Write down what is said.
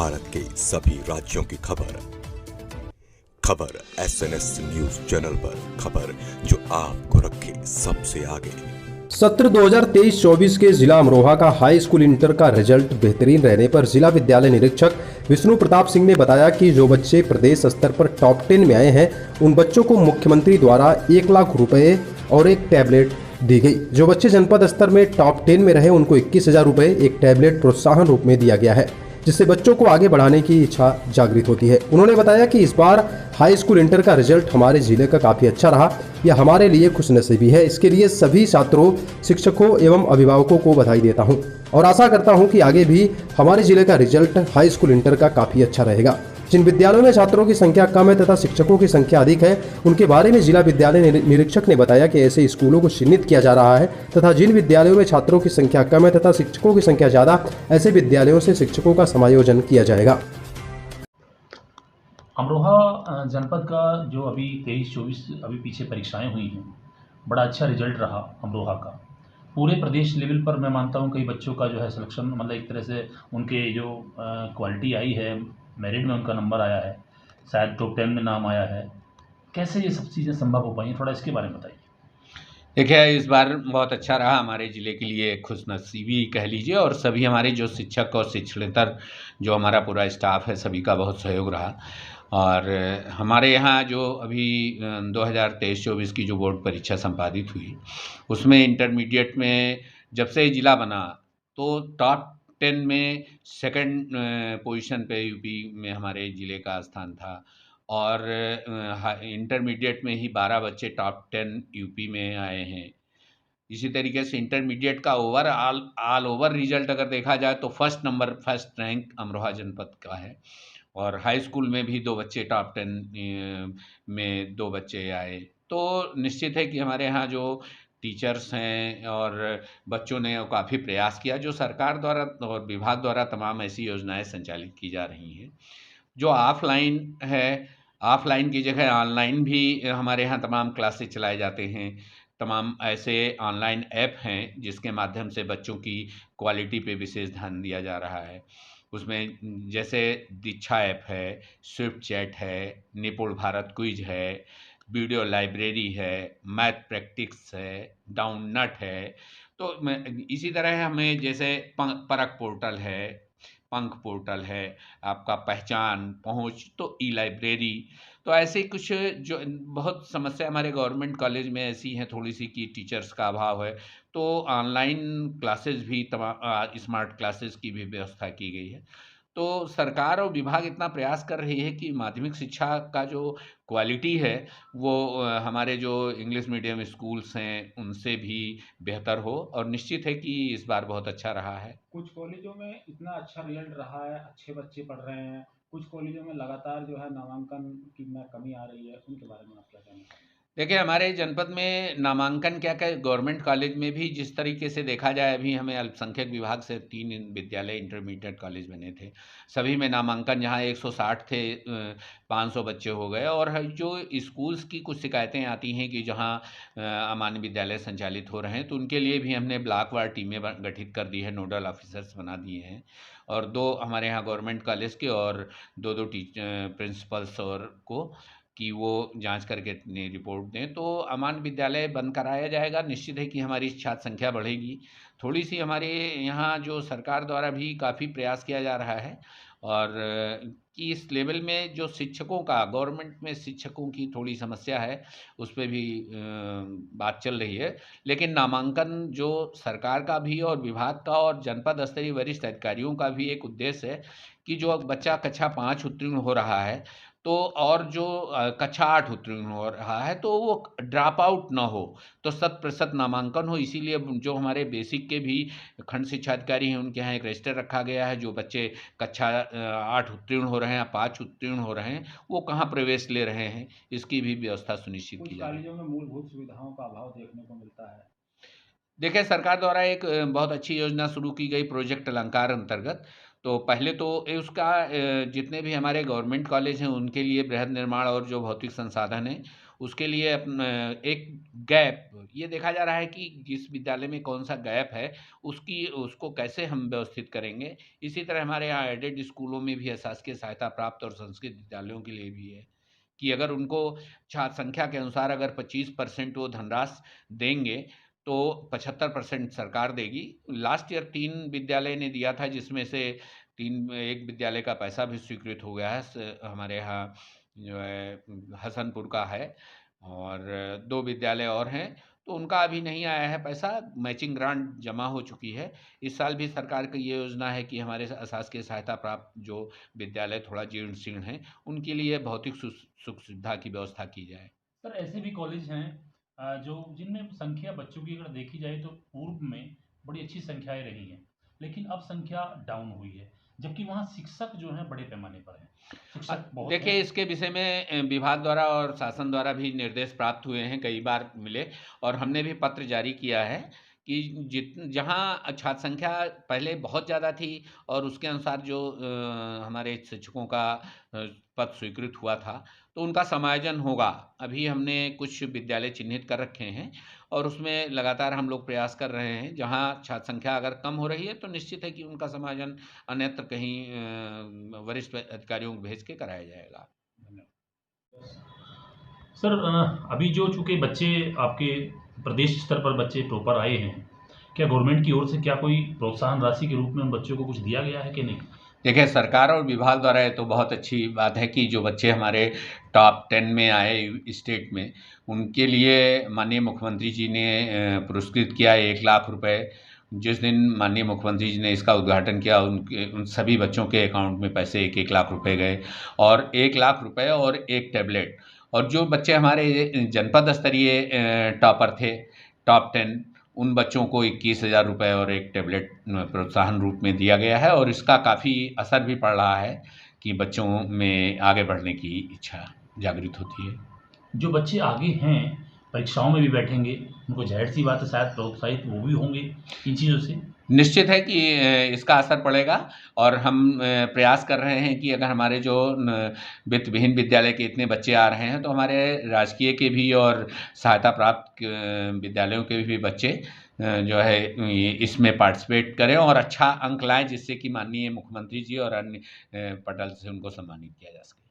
भारत के सभी राज्यों की खबर SNS न्यूज चैनल पर, खबर जो आपको रखे सबसे आगे। सत्र 2023-24 के जिला अमरोहा का हाई स्कूल इंटर का रिजल्ट बेहतरीन रहने पर जिला विद्यालय निरीक्षक विष्णु प्रताप सिंह ने बताया कि जो बच्चे प्रदेश स्तर पर टॉप 10 में आए हैं उन बच्चों को मुख्यमंत्री द्वारा 1 लाख रुपए और एक टैबलेट दी गई। जो बच्चे जनपद स्तर में टॉप 10 में रहे उनको 21,000 रुपए एक टैबलेट प्रोत्साहन रूप में दिया गया है, जिससे बच्चों को आगे बढ़ाने की इच्छा जागृत होती है। उन्होंने बताया कि इस बार हाई स्कूल इंटर का रिजल्ट हमारे जिले का काफी अच्छा रहा, यह हमारे लिए खुशनसीबी है। इसके लिए सभी छात्रों, शिक्षकों एवं अभिभावकों को बधाई देता हूं और आशा करता हूं कि आगे भी हमारे जिले का रिजल्ट हाई स्कूल इंटर का काफी अच्छा रहेगा। जिन विद्यालयों में छात्रों की संख्या कम है तथा शिक्षकों की संख्या अधिक है, उनके बारे में जिला विद्यालय निरीक्षक ने बताया कि ऐसे स्कूलों को चिन्हित किया जा रहा है तथा जिन विद्यालयों में छात्रों की संख्या कम है तथा शिक्षकों की संख्या ज़्यादा, ऐसे विद्यालयों से शिक्षकों का समायोजन किया जाएगा। अमरोहा जनपद का जो अभी 23-24 अभी पीछे परीक्षाएं हुई हैं, बड़ा अच्छा रिजल्ट रहा अमरोहा का। पूरे प्रदेश लेवल पर मैं मानता हूं कई बच्चों का जो है सिलेक्शन, मतलब एक तरह से उनके जो क्वालिटी आई है, मेरिट में उनका नंबर आया है, शायद टॉप 10 में नाम आया है। कैसे ये सब चीज़ें संभव हो पाई, थोड़ा इसके बारे में बताइए। देखिए, इस बार बहुत अच्छा रहा हमारे ज़िले के लिए, खुशनसीबी कह लीजिए, और सभी हमारे जो शिक्षक और शिक्षणेतर जो हमारा पूरा स्टाफ है, सभी का बहुत सहयोग रहा। और हमारे यहाँ जो अभी 2023-24 की जो बोर्ड परीक्षा संपादित हुई, उसमें इंटरमीडिएट में जब से ज़िला बना तो टॉप 10 में सेकंड पोजीशन पे यूपी में हमारे ज़िले का स्थान था। और इंटरमीडिएट में ही 12 बच्चे टॉप 10 यूपी में आए हैं। इसी तरीके से इंटरमीडिएट का ऑल ओवर रिजल्ट अगर देखा जाए तो फर्स्ट रैंक अमरोहा जनपद का है। और हाई स्कूल में भी 2 बच्चे टॉप 10 में 2 बच्चे आए। तो निश्चित है कि हमारे यहाँ जो टीचर्स हैं और बच्चों ने काफ़ी प्रयास किया, जो सरकार द्वारा और विभाग द्वारा तमाम ऐसी योजनाएं संचालित की जा रही हैं। जो ऑफलाइन है, ऑफलाइन की जगह ऑनलाइन भी हमारे यहाँ तमाम क्लासेस चलाए जाते हैं। तमाम ऐसे ऑनलाइन ऐप हैं जिसके माध्यम से बच्चों की क्वालिटी पे विशेष ध्यान दिया जा रहा है। उसमें जैसे दीक्षा ऐप है, स्विफ्ट चैट है, निपुण भारत क्विज है, वीडियो लाइब्रेरी है, मैथ प्रैक्टिस है, डाउननट है। तो इसी तरह हमें जैसे परख पोर्टल है, पंख पोर्टल है, आपका पहचान, पहुँच, तो ई लाइब्रेरी। तो ऐसे कुछ जो बहुत समस्या हमारे गवर्नमेंट कॉलेज में ऐसी हैं थोड़ी-सी कि टीचर्स का अभाव है, तो ऑनलाइन क्लासेस भी स्मार्ट क्लासेस की भी व्यवस्था की गई है। तो सरकार और विभाग इतना प्रयास कर रही है कि माध्यमिक शिक्षा का जो क्वालिटी है वो हमारे जो इंग्लिश मीडियम स्कूल्स हैं उनसे भी बेहतर हो, और निश्चित है कि इस बार बहुत अच्छा रहा है। कुछ कॉलेजों में इतना अच्छा रिजल्ट रहा है, अच्छे बच्चे पढ़ रहे हैं, कुछ कॉलेजों में लगातार जो है नामांकन की में कमी आ रही है, उनके बारे में आप क्या कहना चाहेंगे? देखिए, हमारे जनपद में नामांकन क्या गवर्नमेंट कॉलेज में भी जिस तरीके से देखा जाए, अभी हमें अल्पसंख्यक विभाग से 3 विद्यालय इंटरमीडिएट कॉलेज बने थे। सभी में नामांकन जहाँ 160 थे 500 बच्चे हो गए। और जो स्कूल्स की कुछ शिकायतें आती हैं कि जहाँ अमान्य विद्यालय संचालित हो रहे हैं, तो उनके लिए भी हमने ब्लॉकवार टीमें गठित कर दी है, नोडल ऑफिसर्स बना दिए हैं। और 2 हमारे यहाँ गवर्नमेंट कॉलेज के और 2-2 प्रिंसिपल्स और को कि वो जांच करके अपनी रिपोर्ट दें, तो अमान्य विद्यालय बंद कराया जाएगा। निश्चित है कि हमारी छात्र संख्या बढ़ेगी। थोड़ी-सी हमारे यहाँ जो सरकार द्वारा भी काफ़ी प्रयास किया जा रहा है, और कि इस लेवल में जो शिक्षकों का, गवर्नमेंट में शिक्षकों की थोड़ी समस्या है, उस पे भी बात चल रही है। लेकिन नामांकन जो सरकार का भी और विभाग का और जनपद स्तरीय वरिष्ठ अधिकारियों का भी एक उद्देश्य है कि जो बच्चा कक्षा 5 उत्तीर्ण हो रहा है, तो और जो कक्षा 8 उत्तीर्ण हो रहा है, तो वो ड्रॉप आउट ना हो, तो 100% नामांकन हो। इसीलिए जो हमारे बेसिक के भी खंड शिक्षा अधिकारी हैं, उनके यहाँ एक रजिस्टर रखा गया है। जो बच्चे कक्षा 8 उत्तीर्ण हो रहे हैं या 5 उत्तीर्ण हो रहे हैं, वो कहाँ प्रवेश ले रहे हैं, इसकी भी व्यवस्था सुनिश्चित की कुछ जा रही है। कॉलेजों में मूलभूत सुविधाओं का अभाव देखने को मिलता है। देखिए, सरकार द्वारा एक बहुत अच्छी योजना शुरू की गई प्रोजेक्ट अलंकार अंतर्गत। तो पहले तो उसका जितने भी हमारे गवर्नमेंट कॉलेज हैं उनके लिए बृहद निर्माण और जो भौतिक संसाधन हैं उसके लिए एक गैप ये देखा जा रहा है कि जिस विद्यालय में कौन सा गैप है उसको कैसे हम व्यवस्थित करेंगे। इसी तरह हमारे यहाँ एडेड स्कूलों में भी अशासकीय सहायता प्राप्त और संस्कृत विद्यालयों के लिए भी है कि अगर उनको छात्र संख्या के अनुसार अगर 25% वो धनराशि देंगे तो 75% सरकार देगी। लास्ट ईयर 3 विद्यालय ने दिया था, जिसमें से एक विद्यालय का पैसा भी स्वीकृत हो गया है, हमारे यहाँ जो है हसनपुर का है, और 2 विद्यालय और हैं, तो उनका अभी नहीं आया है पैसा, मैचिंग ग्रांट जमा हो चुकी है। इस साल भी सरकार की ये योजना है कि हमारे अशासकीय सहायता प्राप्त जो विद्यालय थोड़ा जीर्ण शीर्ण हैं, उनके लिए भौतिक सुख सुविधा की व्यवस्था की जाए। सर ऐसे भी कॉलेज हैं जो जिनमें संख्या बच्चों की अगर देखी जाए तो पूर्व में बड़ी अच्छी संख्याएं रही हैं, लेकिन अब संख्या डाउन हुई है, जबकि वहाँ शिक्षक जो हैं बड़े पैमाने पर हैं। शिक्षक बहुत देखिए, हैं। इसके विषय में विभाग द्वारा और शासन द्वारा भी निर्देश प्राप्त हुए हैं, कई बार मिले, और हमने भी पत्र जारी किया है कि जहाँ छात्र संख्या पहले बहुत ज़्यादा थी और उसके अनुसार जो हमारे शिक्षकों का पद स्वीकृत हुआ था, तो उनका समायोजन होगा। अभी हमने कुछ विद्यालय चिन्हित कर रखे हैं और उसमें लगातार हम लोग प्रयास कर रहे हैं। जहाँ छात्र संख्या अगर कम हो रही है तो निश्चित है कि उनका समायोजन अन्यत्र कहीं वरिष्ठ अधिकारियों को भेज के कराया जाएगा। सर अभी जो चूँकि बच्चे आपके प्रदेश स्तर पर बच्चे टॉपर आए हैं, क्या गवर्नमेंट की ओर से क्या कोई प्रोत्साहन राशि के रूप में उन बच्चों को कुछ दिया गया है कि नहीं? देखिए, सरकार और विभाग द्वारा ये तो बहुत अच्छी बात है कि जो बच्चे हमारे टॉप 10 में आए स्टेट में, उनके लिए माननीय मुख्यमंत्री जी ने पुरस्कृत किया 1 लाख रुपए। जिस दिन माननीय मुख्यमंत्री जी ने इसका उद्घाटन किया, उन सभी बच्चों के अकाउंट में पैसे 1-1 लाख रुपए गए, और 1 लाख रुपए और 1 टैबलेट। और जो बच्चे हमारे जनपद स्तरीय टॉपर थे, टॉप 10, उन बच्चों को 21,000 रुपये और 1 टैबलेट प्रोत्साहन रूप में दिया गया है, और इसका काफ़ी असर भी पड़ रहा है कि बच्चों में आगे बढ़ने की इच्छा जागृत होती है। जो बच्चे आगे हैं, परीक्षाओं में भी बैठेंगे, उनको ज़ाहिर-सी बात है शायद प्रोत्साहित वो भी होंगे इन चीज़ों से। निश्चित है कि इसका असर पड़ेगा, और हम प्रयास कर रहे हैं कि अगर हमारे जो वित्त विहीन विद्यालय के इतने बच्चे आ रहे हैं, तो हमारे राजकीय के भी और सहायता प्राप्त विद्यालयों के भी बच्चे जो है इसमें पार्टिसिपेट करें और अच्छा अंक लाएँ, जिससे कि माननीय मुख्यमंत्री जी और अन्य पटल से उनको सम्मानित किया जा सके।